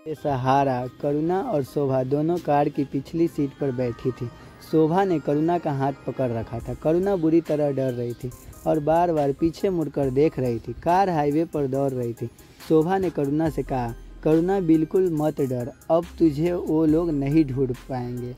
के सहारा करुणा और शोभा दोनों कार की पिछली सीट पर बैठी थी। शोभा ने करुणा का हाथ पकड़ रखा था। करुणा बुरी तरह डर रही थी और बार बार पीछे मुड़कर देख रही थी। कार हाईवे पर दौड़ रही थी। शोभा ने करुणा से कहा, करुणा बिल्कुल मत डर, अब तुझे वो लोग नहीं ढूंढ पाएंगे,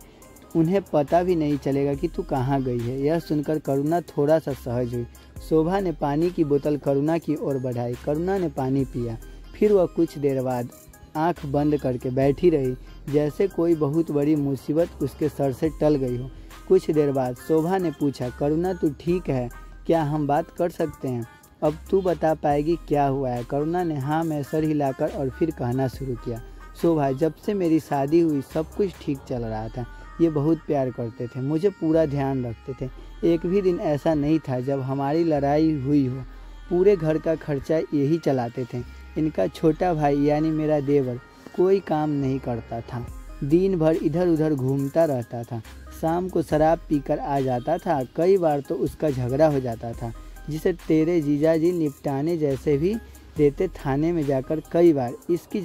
उन्हें पता भी नहीं चलेगा कि तू कहाँ गई है। यह सुनकर करुणा थोड़ा सा सहज हुई। शोभा ने पानी की बोतल करुणा की ओर बढ़ाई। करुणा ने पानी पिया। फिर वह कुछ देर बाद आंख बंद करके बैठी रही, जैसे कोई बहुत बड़ी मुसीबत उसके सर से टल गई हो। कुछ देर बाद शोभा ने पूछा, करुणा तू ठीक है? क्या हम बात कर सकते हैं? अब तू बता पाएगी क्या हुआ है? करुणा ने हाँ में सर हिलाकर और फिर कहना शुरू किया, शोभा, जब से मेरी शादी हुई सब कुछ ठीक चल रहा था। ये बहुत प्यार करते थे, मुझे पूरा ध्यान रखते थे। एक भी दिन ऐसा नहीं था जब हमारी लड़ाई हुई हो। पूरे घर का खर्चा यही चलाते थे। इनका छोटा भाई यानी मेरा देवर कोई काम नहीं करता था, दिन भर इधर उधर घूमता रहता था। शाम को शराब पीकर आ जाता था। कई बार तो उसका झगड़ा हो जाता था, जिसे तेरे जीजाजी निपटाने जैसे भी देते। थाने में जाकर कई बार इसकी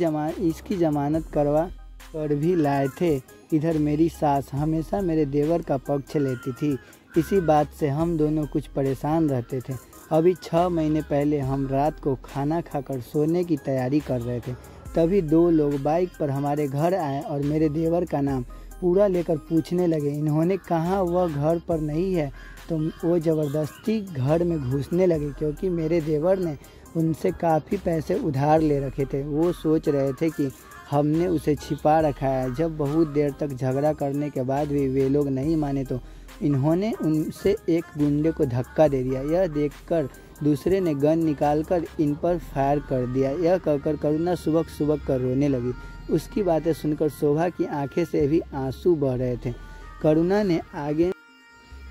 जमानत करवा कर भी लाए थे। इधर मेरी सास हमेशा मेरे देवर का पक्ष लेती थी। इसी बात से हम दोनों कुछ परेशान रहते थे। अभी 6 महीने पहले हम रात को खाना खाकर सोने की तैयारी कर रहे थे, तभी 2 लोग बाइक पर हमारे घर आए और मेरे देवर का नाम पूरा लेकर पूछने लगे। इन्होंने कहा वह घर पर नहीं है, तो वो ज़बरदस्ती घर में घुसने लगे, क्योंकि मेरे देवर ने उनसे काफ़ी पैसे उधार ले रखे थे। वो सोच रहे थे कि हमने उसे छिपा रखा है। जब बहुत देर तक झगड़ा करने के बाद भी वे लोग नहीं माने तो इन्होंने उनसे एक गुंडे को धक्का दे दिया। यह देखकर दूसरे ने गन निकालकर इन पर फायर कर दिया। यह कहकर करुणा सुबक कर रोने लगी। उसकी बातें सुनकर शोभा की आंखें से भी आंसू बह रहे थे। करुणा ने आगे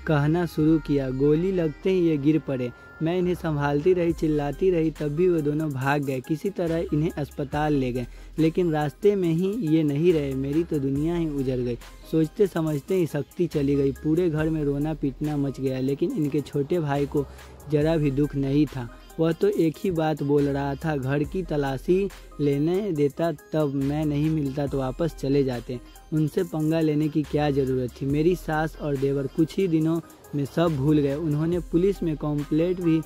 कहना शुरू किया, गोली लगते ही ये गिर पड़े। मैं इन्हें संभालती रही, चिल्लाती रही, तब भी वो दोनों भाग गए। किसी तरह इन्हें अस्पताल ले गए, लेकिन रास्ते में ही ये नहीं रहे। मेरी तो दुनिया ही उजड़ गई। सोचते समझते ही शक्ति चली गई। पूरे घर में रोना पीटना मच गया, लेकिन इनके छोटे भाई को जरा भी दुख नहीं था। वह तो एक ही बात बोल रहा था, घर की तलाशी लेने देता तब, मैं नहीं मिलता तो वापस चले जाते। उनसे पंगा लेने की क्या ज़रूरत थी? मेरी सास और देवर कुछ ही दिनों में सब भूल गए। उन्होंने पुलिस में कंप्लेंट भी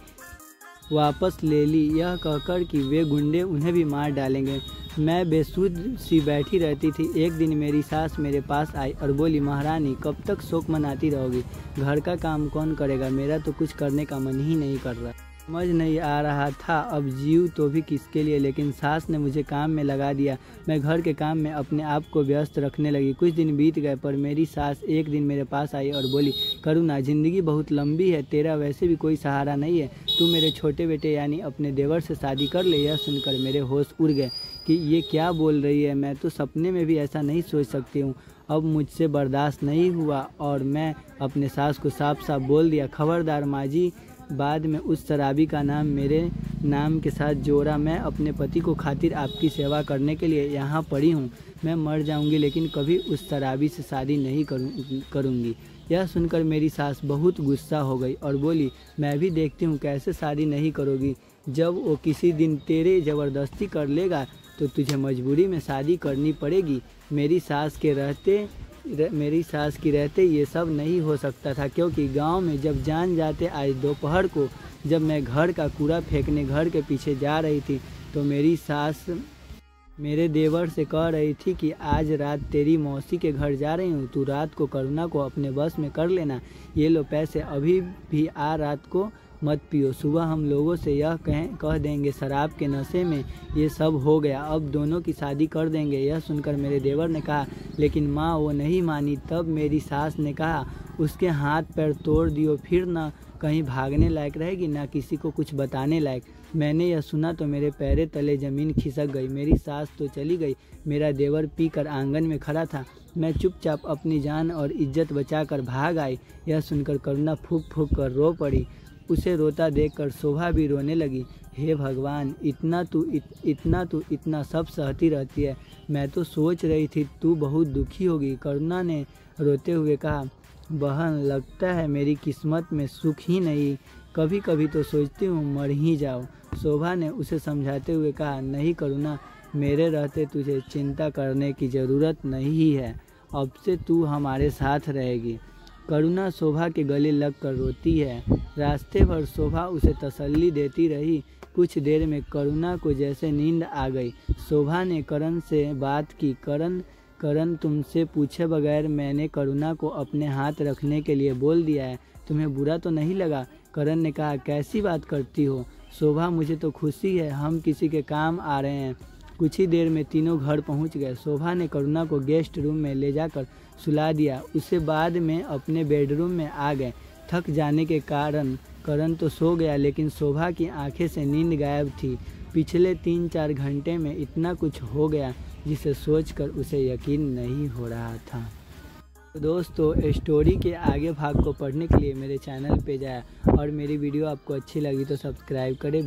वापस ले ली, यह कहकर कि वे गुंडे उन्हें भी मार डालेंगे। मैं बेसुध सी बैठी रहती थी। एक दिन मेरी सास मेरे पास आई और बोली, महारानी कब तक शोक मनाती रहोगी? घर का काम कौन करेगा? मेरा तो कुछ करने का मन ही नहीं कर रहा। समझ नहीं आ रहा था अब जीव तो भी किसके लिए, लेकिन सास ने मुझे काम में लगा दिया। मैं घर के काम में अपने आप को व्यस्त रखने लगी। कुछ दिन बीत गए, पर मेरी सास एक दिन मेरे पास आई और बोली, करुणा, ज़िंदगी बहुत लंबी है, तेरा वैसे भी कोई सहारा नहीं है, तू मेरे छोटे बेटे यानी अपने देवर से शादी कर ले। यह सुनकर मेरे होश उड़ गए कि ये क्या बोल रही है। मैं तो सपने में भी ऐसा नहीं सोच सकती हूँ। अब मुझसे बर्दाश्त नहीं हुआ और मैं अपने सास को साफ साफ बोल दिया, खबरदार माजी, बाद में उस शराबी का नाम मेरे नाम के साथ जोड़ा। मैं अपने पति को खातिर आपकी सेवा करने के लिए यहाँ पड़ी हूँ। मैं मर जाऊँगी लेकिन कभी उस शराबी से शादी नहीं करूँगी। यह सुनकर मेरी सास बहुत गुस्सा हो गई और बोली, मैं भी देखती हूँ कैसे शादी नहीं करोगी। जब वो किसी दिन तेरे ज़बरदस्ती कर लेगा तो तुझे मजबूरी में शादी करनी पड़ेगी। मेरी सास की रहते ये सब नहीं हो सकता था, क्योंकि गांव में जब जान जाते आज दोपहर को जब मैं घर का कूड़ा फेंकने घर के पीछे जा रही थी, तो मेरी सास मेरे देवर से कह रही थी कि आज रात तेरी मौसी के घर जा रही हूँ, तू रात को करुणा को अपने बस में कर लेना। ये लो पैसे, अभी भी आ, रात को मत पियो। सुबह हम लोगों से यह कह देंगे शराब के नशे में ये सब हो गया, अब दोनों की शादी कर देंगे। यह सुनकर मेरे देवर ने कहा, लेकिन माँ वो नहीं मानी। तब मेरी सास ने कहा, उसके हाथ पैर तोड़ दियो, फिर ना कहीं भागने लायक रहेगी ना किसी को कुछ बताने लायक। मैंने यह सुना तो मेरे पैरे तले ज़मीन खिसक गई। मेरी सास तो चली गई, मेरा देवर पीकर आंगन में खड़ा था। मैं चुपचाप अपनी जान और इज्जत बचाकर भाग आई। यह सुनकर करुणा फूंक फूंक कर रो पड़ी। उसे रोता देखकर शोभा भी रोने लगी। हे भगवान, इतना सब सहती रहती है। मैं तो सोच रही थी तू बहुत दुखी होगी। करुणा ने रोते हुए कहा, बहन, लगता है मेरी किस्मत में सुख ही नहीं। कभी कभी तो सोचती हूँ मर ही जाओ। शोभा ने उसे समझाते हुए कहा, नहीं करुणा, मेरे रहते तुझे चिंता करने की ज़रूरत नहीं है, अब से तू हमारे साथ रहेगी। करुणा शोभा के गले लगकर रोती है। रास्ते भर शोभा उसे तसल्ली देती रही। कुछ देर में करुणा को जैसे नींद आ गई। शोभा ने करण से बात की। करण तुमसे पूछे बगैर मैंने करुणा को अपने हाथ रखने के लिए बोल दिया है, तुम्हें बुरा तो नहीं लगा? करण ने कहा, कैसी बात करती हो शोभा, मुझे तो खुशी है, हम किसी के काम आ रहे हैं। कुछ ही देर में तीनों घर पहुंच गए। शोभा ने करुणा को गेस्ट रूम में ले जाकर सुला दिया। उसे बाद में अपने बेडरूम में आ गए। थक जाने के कारण करण तो सो गया, लेकिन शोभा की आंखें से नींद गायब थी। पिछले 3-4 घंटे में इतना कुछ हो गया जिसे सोचकर उसे यकीन नहीं हो रहा था। तो दोस्तों, स्टोरी के आगे भाग को पढ़ने के लिए मेरे चैनल पे जाएं और मेरी वीडियो आपको अच्छी लगी तो सब्सक्राइब करें।